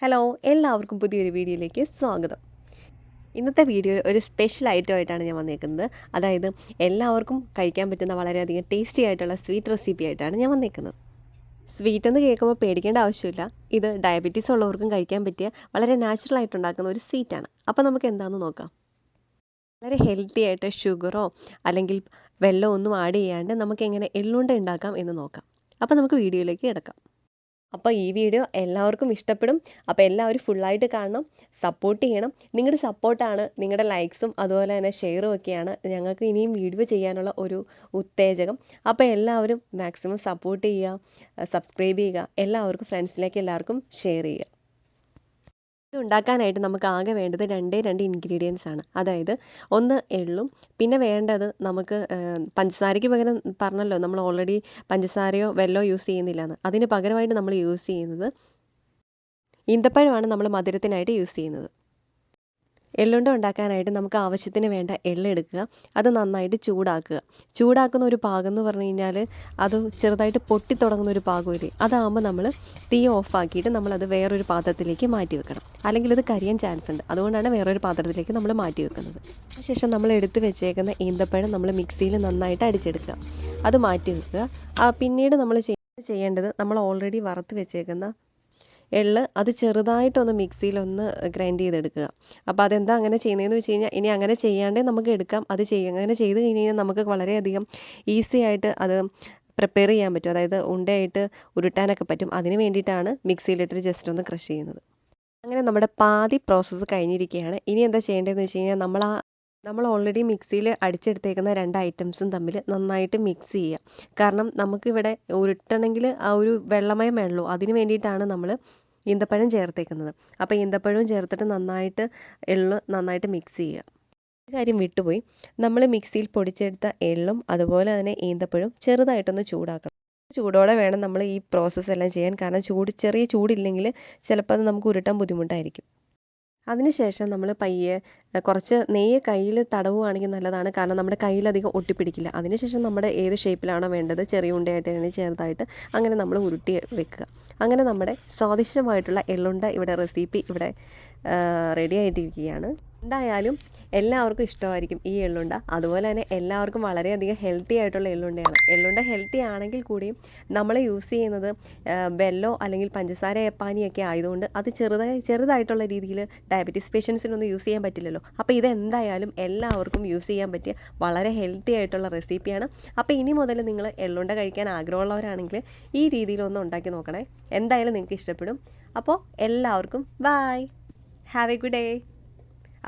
Hello, എല്ലാവർക്കും പുതിയൊരു വീഡിയോയിലേക്ക് സ്വാഗതം. ഇന്നത്തെ വീഡിയോ ഒരു സ്പെഷ്യൽ ഐറ്റമായിട്ടാണ് ഞാൻ വന്നേക്കുന്നത്. അതായത് എല്ലാവർക്കും കഴിക്കാൻ പറ്റുന്ന വളരെയധികം ടേസ്റ്റി ആയിട്ടുള്ള സ്വീറ്റ് റെസിപ്പി ആയിട്ടാണ് ഞാൻ വന്നേക്കുന്നത്. സ്വീറ്റ് എന്ന് കേൾക്കുമ്പോൾ പേടിക്കേണ്ട ആവശ്യമില്ല. ഇത് ഡയബറ്റീസ് ഉള്ളവർക്കും കഴിക്കാൻ പറ്റിയ വളരെ നാച്ചുറൽ ആയിട്ട് ഉണ്ടാക്കുന്ന ഒരു സ്വീറ്റാണ്. അപ്പോൾ നമുക്ക് എന്താണെന്ന് നോക്കാം. വളരെ ഹെൽത്തി ആയിട്ട് ഷുഗറോ അല്ലെങ്കിൽ വെള്ളമോ ഒന്നും ആഡ് ചെയ്യാണ്ട് നമുക്ക് എങ്ങനെ എള്ളുണ്ട ഉണ്ടാക്കാം എന്ന് നോക്കാം. അപ്പോൾ നമുക്ക് വീഡിയോയിലേക്ക് കിടക്കാം. അപ്പോൾ ഈ വീഡിയോ എല്ലാവർക്കും ഇഷ്ടപ്പെടും. അപ്പോൾ എല്ലാവരും ഫുള്ളായിട്ട് കാണണം, സപ്പോർട്ട് ചെയ്യണം. നിങ്ങളുടെ സപ്പോർട്ടാണ്, നിങ്ങളുടെ ലൈക്സും അതുപോലെ തന്നെ ഷെയറും ഒക്കെയാണ് ഞങ്ങൾക്ക് ഇനിയും വീഡിയോ ചെയ്യാനുള്ള ഒരു ഉത്തേജകം. അപ്പോൾ എല്ലാവരും മാക്സിമം സപ്പോർട്ട് ചെയ്യുക, സബ്സ്ക്രൈബ് ചെയ്യുക, എല്ലാവർക്കും ഫ്രണ്ട്സിലേക്ക് എല്ലാവർക്കും ഷെയർ ചെയ്യുക. ഇത് ഉണ്ടാക്കാനായിട്ട് നമുക്ക് ആകെ വേണ്ടത് രണ്ട് ഇൻഗ്രീഡിയൻസ് ആണ്. അതായത് ഒന്ന് എള്ളും, പിന്നെ വേണ്ടത് നമുക്ക് പഞ്ചസാരയ്ക്ക് പകരം പറഞ്ഞല്ലോ നമ്മൾ ഓൾറെഡി പഞ്ചസാരയോ വെല്ലോ യൂസ് ചെയ്യുന്നില്ലെന്ന്. അതിന് പകരമായിട്ട് നമ്മൾ യൂസ് ചെയ്യുന്നത് ഈന്തപ്പഴമാണ്. നമ്മൾ മധുരത്തിനായിട്ട് യൂസ് ചെയ്യുന്നത്. എള്ളുണ്ട ഉണ്ടാക്കാനായിട്ട് നമുക്ക് ആവശ്യത്തിന് വേണ്ട എള്ളെടുക്കുക, അത് നന്നായിട്ട് ചൂടാക്കുക. ചൂടാക്കുന്ന ഒരു പാകം എന്ന് പറഞ്ഞു കഴിഞ്ഞാൽ അത് ചെറുതായിട്ട് പൊട്ടിത്തുടങ്ങുന്ന ഒരു പാകമില്ലേ, അതാകുമ്പോൾ നമ്മൾ തീ ഓഫാക്കിയിട്ട് നമ്മളത് വേറൊരു പാത്രത്തിലേക്ക് മാറ്റി വെക്കണം. അല്ലെങ്കിൽ ഇത് കരിയാൻ ചാൻസ് ഉണ്ട്. അതുകൊണ്ടാണ് വേറൊരു പാത്രത്തിലേക്ക് നമ്മൾ മാറ്റി വെക്കുന്നത്. അതിനുശേഷം നമ്മൾ എടുത്ത് വെച്ചേക്കുന്ന ഈന്തപ്പഴം നമ്മൾ മിക്സിയിൽ നന്നായിട്ട് അടിച്ചെടുക്കുക, അത് മാറ്റി വെക്കുക. പിന്നീട് നമ്മൾ ചെയ്യേണ്ടത് നമ്മൾ ഓൾറെഡി വറുത്ത് വെച്ചേക്കുന്ന എള്ള് അത് ചെറുതായിട്ടൊന്ന് മിക്സിയിലൊന്ന് ഗ്രൈൻഡ് ചെയ്തെടുക്കുക. അപ്പോൾ അതെന്താ അങ്ങനെ ചെയ്യുന്നതെന്ന് വെച്ച് കഴിഞ്ഞാൽ, ഇനി അങ്ങനെ ചെയ്യാണ്ടേ നമുക്ക് എടുക്കാം. അങ്ങനെ ചെയ്ത് കഴിഞ്ഞ് കഴിഞ്ഞാൽ നമുക്ക് വളരെയധികം ഈസി ആയിട്ട് അത് പ്രിപ്പയർ ചെയ്യാൻ പറ്റും. അതായത് ഉണ്ടയായിട്ട് ഉരുട്ടാനൊക്കെ പറ്റും. അതിന് വേണ്ടിയിട്ടാണ് മിക്സിയിലിട്ടിട്ട് ജസ്റ്റ് ഒന്ന് ക്രഷ് ചെയ്യുന്നത്. അങ്ങനെ നമ്മുടെ പാതി പ്രോസസ്സ് കഴിഞ്ഞിരിക്കുകയാണ്. ഇനി എന്താ ചെയ്യേണ്ടതെന്ന് വെച്ച് കഴിഞ്ഞാൽ നമ്മൾ ഓൾറെഡി മിക്സിയിൽ അടിച്ചെടുത്തേക്കുന്ന രണ്ട് ഐറ്റംസും തമ്മിൽ നന്നായിട്ട് മിക്സ് ചെയ്യുക. കാരണം നമുക്കിവിടെ ഉരുട്ടണമെങ്കിൽ ആ ഒരു വെള്ളമയം വേണമല്ലോ, അതിന് വേണ്ടിയിട്ടാണ് നമ്മൾ ഈന്തപ്പഴം ചേർത്തേക്കുന്നത്. അപ്പോൾ ഈന്തപ്പഴവും ചേർത്തിട്ട് നന്നായിട്ട് മിക്സ് ചെയ്യുക. ഒരു കാര്യം വിട്ടുപോയി, നമ്മൾ മിക്സിയിൽ പൊടിച്ചെടുത്ത എള്ളും അതുപോലെ തന്നെ ഈന്തപ്പഴവും ചെറുതായിട്ടൊന്ന് ചൂടാക്കണം. ചൂടോടെ വേണം നമ്മൾ ഈ പ്രോസസ്സ് എല്ലാം ചെയ്യാൻ. കാരണം ചെറിയ ചൂടില്ലെങ്കിൽ ചിലപ്പോൾ അത് നമുക്ക് ഉരുട്ടാൻ ബുദ്ധിമുട്ടായിരിക്കും. അതിനുശേഷം നമ്മൾ പയ്യെ കുറച്ച് നെയ്യ് കയ്യിൽ തടവുകയാണെങ്കിൽ നല്ലതാണ്. കാരണം നമ്മുടെ കയ്യിലധികം ഒട്ടിപ്പിടിക്കില്ല. അതിനുശേഷം നമ്മുടെ ഏത് ഷേപ്പിലാണോ വേണ്ടത്, ചെറിയ ഉണ്ടയായിട്ട് ചെറുതായിട്ട് അങ്ങനെ നമ്മൾ ഉരുട്ടി വെക്കുക. അങ്ങനെ നമ്മുടെ സ്വാദിഷ്ടമായിട്ടുള്ള എള്ളുണ്ട റെസിപ്പി ഇവിടെ റെഡി ആയിട്ടിരിക്കുകയാണ്. എന്തായാലും എല്ലാവർക്കും ഇഷ്ടമായിരിക്കും ഈ എള്ളുണ്ട. അതുപോലെ തന്നെ എല്ലാവർക്കും വളരെയധികം ഹെൽത്തി ആയിട്ടുള്ള എള്ളുണ്ടയാണ്. എള്ളുണ്ട ഹെൽത്തി ആണെങ്കിൽ കൂടിയും നമ്മൾ യൂസ് ചെയ്യുന്നത് വെല്ലോ അല്ലെങ്കിൽ പഞ്ചസാര പാനിയൊക്കെ ആയതുകൊണ്ട് അത് ചെറുതായിട്ടുള്ള രീതിയിൽ ഡയബറ്റീസ് പേഷ്യൻസിനൊന്നും യൂസ് ചെയ്യാൻ പറ്റില്ലല്ലോ. അപ്പോൾ ഇതെന്തായാലും എല്ലാവർക്കും യൂസ് ചെയ്യാൻ പറ്റിയ വളരെ ഹെൽത്തി ആയിട്ടുള്ള റെസിപ്പിയാണ്. അപ്പോൾ ഇനി മുതൽ നിങ്ങൾ എള്ളുണ്ട കഴിക്കാൻ ആഗ്രഹമുള്ളവരാണെങ്കിൽ ഈ രീതിയിലൊന്ന് ഉണ്ടാക്കി നോക്കണേ. എന്തായാലും നിങ്ങൾക്ക് ഇഷ്ടപ്പെടും. അപ്പോൾ എല്ലാവർക്കും bye, have a good day.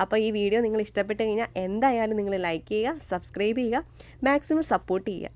അപ്പോൾ ഈ വീഡിയോ നിങ്ങൾ ഇഷ്ടപ്പെട്ട് കഴിഞ്ഞാൽ എന്തായാലും നിങ്ങൾ ലൈക്ക് ചെയ്യുക, സബ്സ്ക്രൈബ് ചെയ്യുക, മാക്സിമം സപ്പോർട്ട് ചെയ്യുക.